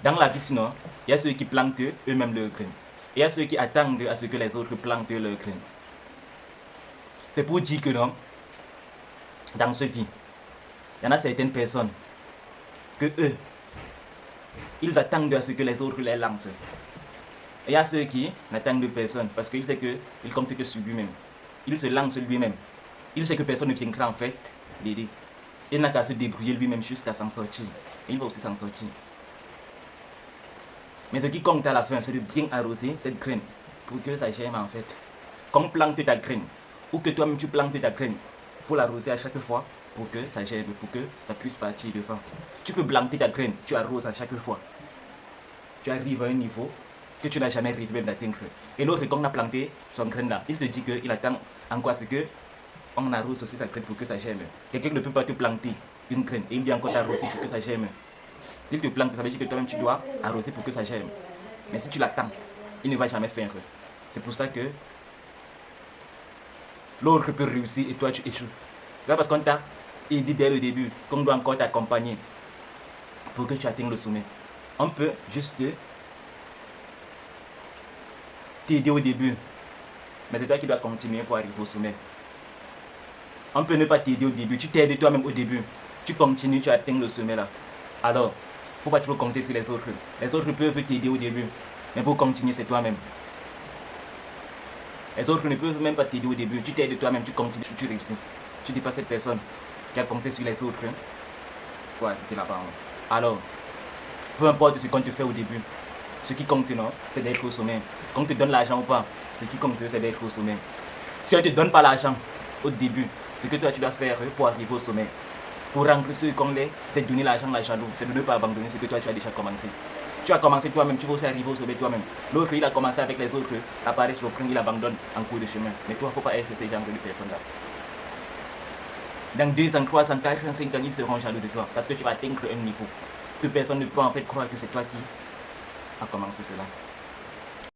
Dans la vie, sinon, il y a ceux qui plantent eux-mêmes leur graine. Et il y a ceux qui attendent à ce que les autres plantent leur graine. C'est pour dire que non, dans ce vie, il y en a certaines personnes que eux, ils attendent à ce que les autres les lancent. Et il y a ceux qui n'attendent personne parce qu'ils savent qu'ils comptent que sur lui-même. Il se lance lui-même. Il sait que personne ne viendra en fait l'aider. Il n'a qu'à se débrouiller lui-même jusqu'à s'en sortir. Et il va aussi s'en sortir. Mais ce qui compte à la fin, c'est de bien arroser cette graine pour que ça germe en fait. Comme planter ta graine, ou que toi-même tu plantes ta graine, il faut l'arroser à chaque fois pour que ça germe, pour que ça puisse partir devant. Tu peux planter ta graine, tu arroses à chaque fois. Tu arrives à un niveau que tu n'as jamais arrivé même d'atteindre. Et l'autre, quand on a planté son graine là, il se dit qu'il attend encore ce que on arrose aussi sa graine pour que ça germe. Quelqu'un ne peut pas te planter une graine et il dit encore t'arroser pour que ça germe. S'il te plante, ça veut dire que toi-même tu dois arroser pour que ça germe. Mais si tu l'attends, il ne va jamais faire. C'est pour ça que l'autre peut réussir et toi tu échoues. C'est pas parce qu'on t'a aidé dès le début qu'on doit encore t'accompagner pour que tu atteignes le sommet. On peut juste t'aider au début, mais c'est toi qui dois continuer pour arriver au sommet. On peut ne pas t'aider au début, tu t'aides toi-même au début, tu continues, tu atteins le sommet là. Alors, il ne faut pas trop compter sur les autres. Les autres peuvent t'aider au début, mais pour continuer, c'est toi-même. Les autres ne peuvent même pas t'aider au début, tu t'aides toi-même, tu continues, tu réussis. Tu n'es pas cette personne qui a compté sur les autres pour arriver là-bas. Alors, peu importe ce qu'on te fait au début, ce qui compte, non, c'est d'être au sommet. Qu'on te donne l'argent ou pas, ce qui compte, c'est d'être au sommet. Si on ne te donne pas l'argent au début, ce que toi tu dois faire pour arriver au sommet, pour rendre ceux qu'on les, c'est de donner l'argent à la jaloux, c'est de ne pas abandonner ce que toi tu as déjà commencé. Tu as commencé toi-même, tu vas aussi arriver au sommet toi-même. L'autre, il a commencé avec les autres, apparaît sur le point, il abandonne en cours de chemin. Mais toi, il ne faut pas être ce genre de personnes-là. Dans 2 ans, 3 ans, 4 ans, 5 ans, ils seront jaloux de toi parce que tu vas atteindre un niveau que personne ne peut en fait croire que c'est toi qui a commencé cela.